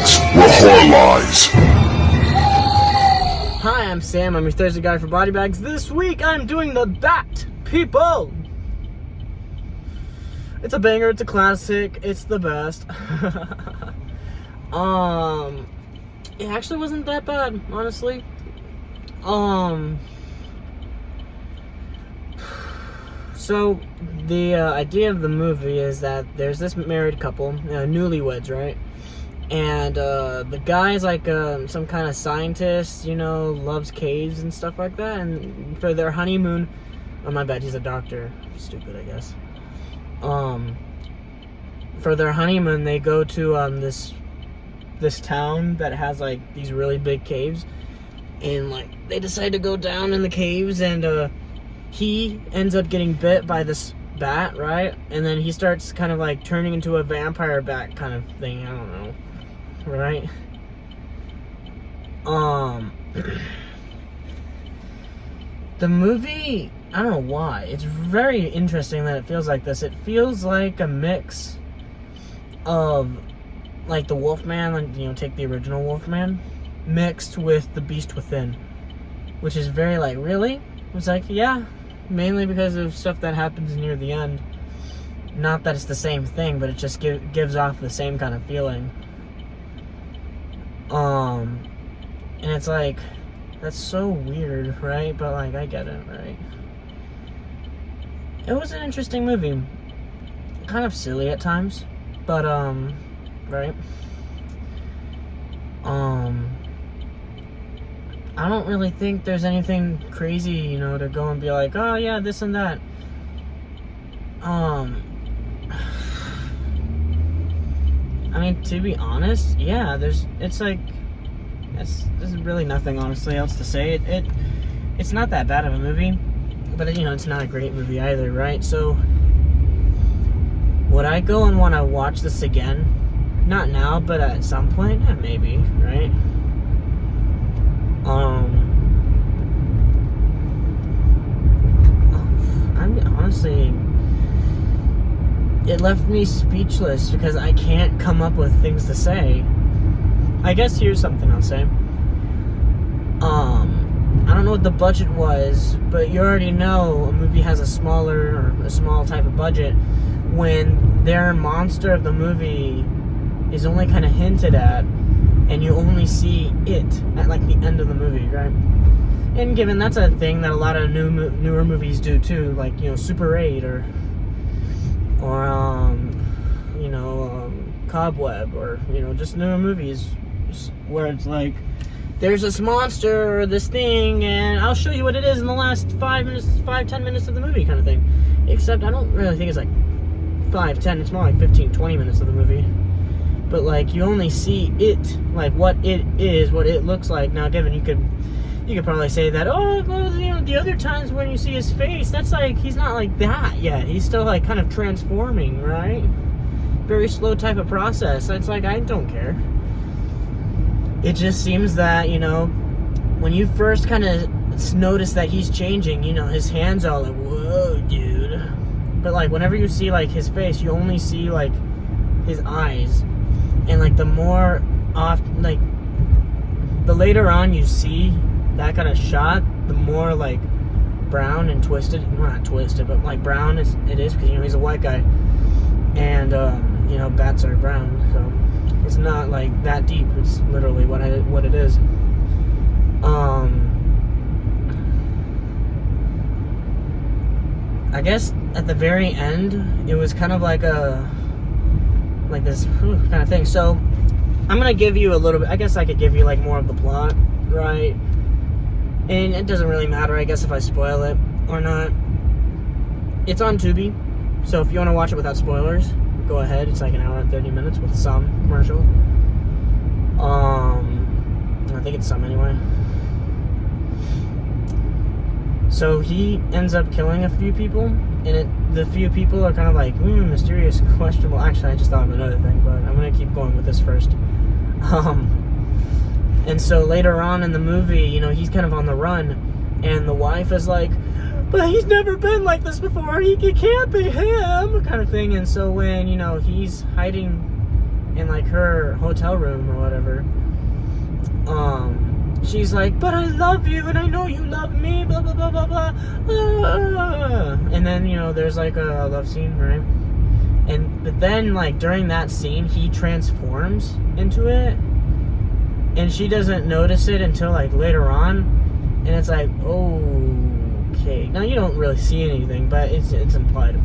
BodyBags, where horror lies. Hi, I'm Sam. I'm your Thursday guy for BodyBags. This week, I'm doing the Bat People. It's a banger. It's a classic. It's the best. It actually wasn't that bad, honestly. So the idea of the movie is that there's this married couple, newlyweds, right? And the guy's like some kind of scientist, loves caves and stuff like that. And for their honeymoon, oh my bad, he's a doctor. Stupid, I guess. For their honeymoon, they go to this town that has like these really big caves, and like they decide to go down in the caves, and he ends up getting bit by this bat, right? And then he starts kind of like turning into a vampire bat kind of thing. I don't know. Right? The movie, I don't know why, it's very interesting that it feels like this. It feels like a mix of like the Wolfman, like, take the original Wolfman, mixed with the Beast Within, which is very like, really? It's like, yeah, mainly because of stuff that happens near the end. Not that it's the same thing, but it just gives off the same kind of feeling. And it's like, that's so weird, right? But like, I get it, right? It was an interesting movie. Kind of silly at times, but, right? I don't really think there's anything crazy, to go and be like, oh yeah, this and that. I mean, to be honest, yeah, there's really nothing, honestly, else to say. It's not that bad of a movie, but, it's not a great movie either, right? So, would I go and want to watch this again? Not now, but at some point, yeah, maybe, right? Honestly, it left me speechless because I can't come up with things to say. I guess here's something I'll say. I don't know what the budget was, but you already know a movie has a small type of budget when their monster of the movie is only kind of hinted at, and you only see it at like the end of the movie, right? And given that's a thing that a lot of newer movies do too, like Super 8 or Cobweb, or just newer movies where it's like there's this monster or this thing, and I'll show you what it is in the last 5-10 minutes of the movie kind of thing. Except I don't really think it's like 5-10, it's more like 15-20 minutes of the movie. But like you only see it, like what it is, what it looks like. Now given you could probably say that, the other times when you see his face, that's like, he's not like that yet. He's still like kind of transforming, right? Very slow type of process. It's like, I don't care. It just seems that, when you first kind of notice that he's changing, his hands are like, whoa, dude. But like, whenever you see like his face, you only see like his eyes. And like the more the later on you see that kind of shot, the more like brown and twisted, well, not twisted, but like brown it is because he's a white guy, and bats are brown, so it's not like that deep. It's literally what it is. I guess at the very end it was kind of like this kind of thing. So I'm gonna give you a little bit. I guess I could give you like more of the plot, right? And it doesn't really matter, I guess, if I spoil it or not. It's on Tubi, so if you want to watch it without spoilers, go ahead. It's like an hour and 30 minutes with some commercial. I think it's some anyway. So he ends up killing a few people, and the few people are kind of like, mysterious, questionable. Actually, I just thought of another thing, but I'm gonna keep going with this first. And so later on in the movie, he's kind of on the run, and the wife is like, but he's never been like this before, he can't be him, kind of thing. And so when, he's hiding in like her hotel room or whatever, she's like, but I love you and I know you love me, blah blah blah blah blah. And then, you know, there's like a love scene, right? But then, like, during that scene, he transforms into it, and she doesn't notice it until like later on, and it's like, okay. Now you don't really see anything, but it's implied,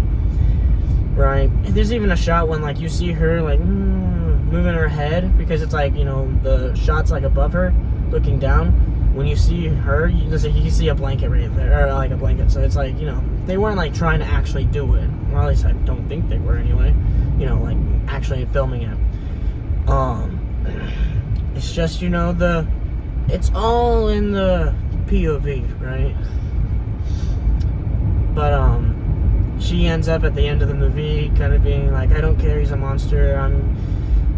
right? And there's even a shot when like you see her like moving her head, because it's like, you know, the shot's like above her looking down. When you see her, you see a blanket right there, or like a blanket. So it's like, you know, they weren't like trying to actually do it, or at least I don't think they were anyway, you know, like actually filming it. It's just, you know, it's all in the POV, right? But she ends up at the end of the movie kind of being like, I don't care, he's a monster,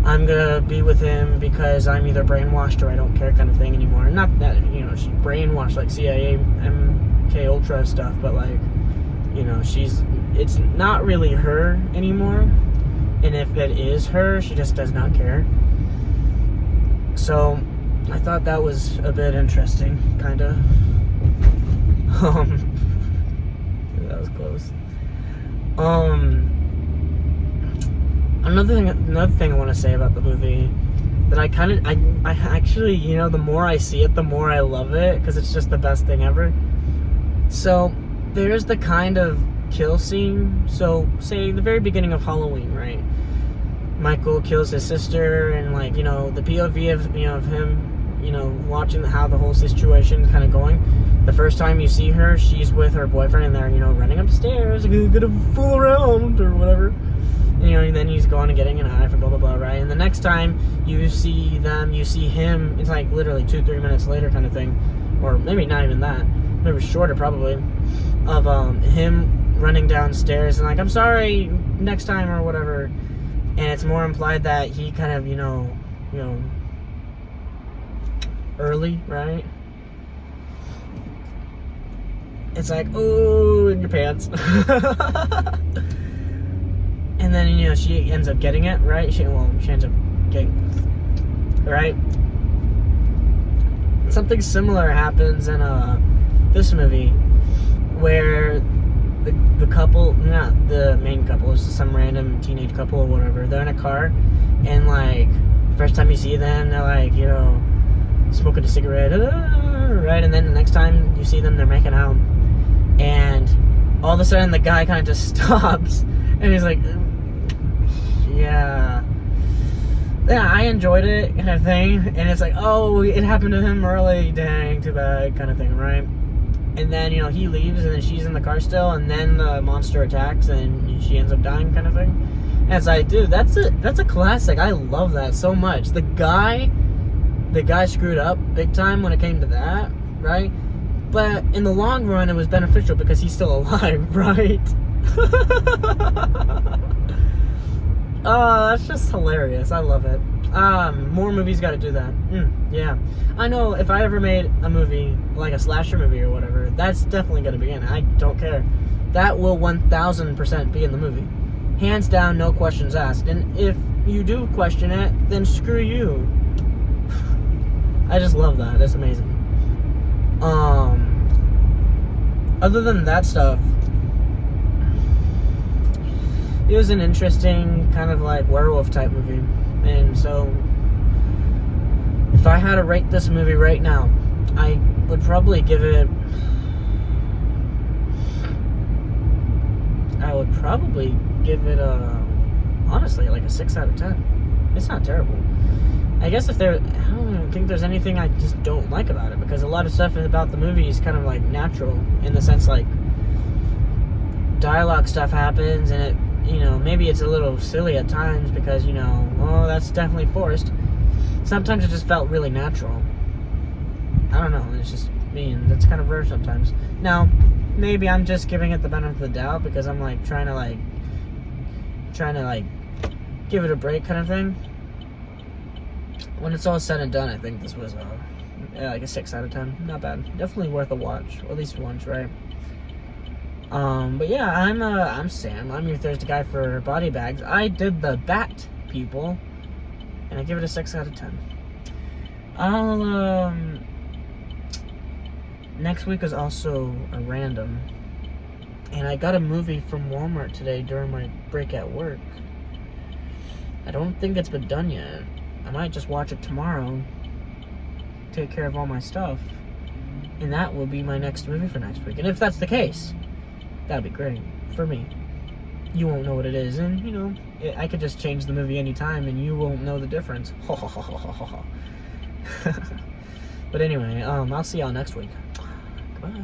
I'm gonna be with him because I'm either brainwashed or I don't care, kind of thing anymore. Not that, you know, she brainwashed like CIA, MK Ultra stuff, but like, you know, it's not really her anymore. And if it is her, she just does not care. So I thought that was a bit interesting, kinda. That was close. Another thing I want to say about the movie, that I actually, you know, the more I see it, the more I love it, because it's just the best thing ever. So there's the kind of kill scene. So say the very beginning of Halloween, right? Michael kills his sister, and like, you know, the POV of, you know, of him, you know, watching how the whole situation is kind of going. The first time you see her, she's with her boyfriend, and they're, you know, running upstairs, like, gonna fool around or whatever. You know, and then he's going and getting an eye for blah blah blah, right? And the next time you see them, you see him, it's like literally 2-3 minutes later, kind of thing, or maybe not even that, maybe shorter probably, of him running downstairs and like, I'm sorry, next time or whatever. And it's more implied that he kind of, you know, early, right? It's like, ooh, in your pants. And then, you know, she ends up getting it, right? She ends up getting, right? Something similar happens in this movie, where the couple, not the main couple, it's just some random teenage couple or whatever, they're in a car, and like, first time you see them, they're like, you know, smoking a cigarette, right? And then the next time you see them, they're making out, and all of a sudden the guy kind of just stops, and he's like, yeah, I enjoyed it, kind of thing. And it's like, oh, it happened to him early, dang, too bad, kind of thing, right? And then, you know, he leaves, and then she's in the car still, and then the monster attacks, and she ends up dying, kind of thing. And it's like, dude, that's a classic. I love that so much. The guy screwed up big time when it came to that, right? But in the long run, it was beneficial because he's still alive, right? Oh, that's just hilarious. I love it. More movies got to do that. Yeah. I know if I ever made a movie, like a slasher movie or whatever, that's definitely going to be in it. I don't care. That will 1000% be in the movie. Hands down, no questions asked. And if you do question it, then screw you. I just love that. It's amazing. Other than that stuff, it was an interesting kind of like werewolf type movie. And so if I had to rate this movie right now, I would probably give it honestly, like a 6 out of 10. It's not terrible. I guess I don't think there's anything I just don't like about it, because a lot of stuff about the movie is kind of like natural, in the sense like dialogue stuff happens, and it, you know, maybe it's a little silly at times because, you know, oh, that's definitely forced. Sometimes it just felt really natural. I don't know, it's just me, and that's kind of rare sometimes. Now, maybe I'm just giving it the benefit of the doubt because I'm like trying to give it a break, kind of thing. When it's all said and done, I think this was like a 6 out of 10. Not bad. Definitely worth a watch, or at least once, right? But yeah, I'm Sam. I'm your Thursday guy for BodyBags. I did the Bat People and I give it a 6 out of 10. I'll, next week is also a random, and I got a movie from Walmart today during my break at work. I don't think it's been done yet. I might just watch it tomorrow, take care of all my stuff, and that will be my next movie for next week. And if that's the case, that'd be great for me. You won't know what it is, and you know, I could just change the movie anytime and you won't know the difference. But anyway, I'll see y'all next week. Goodbye.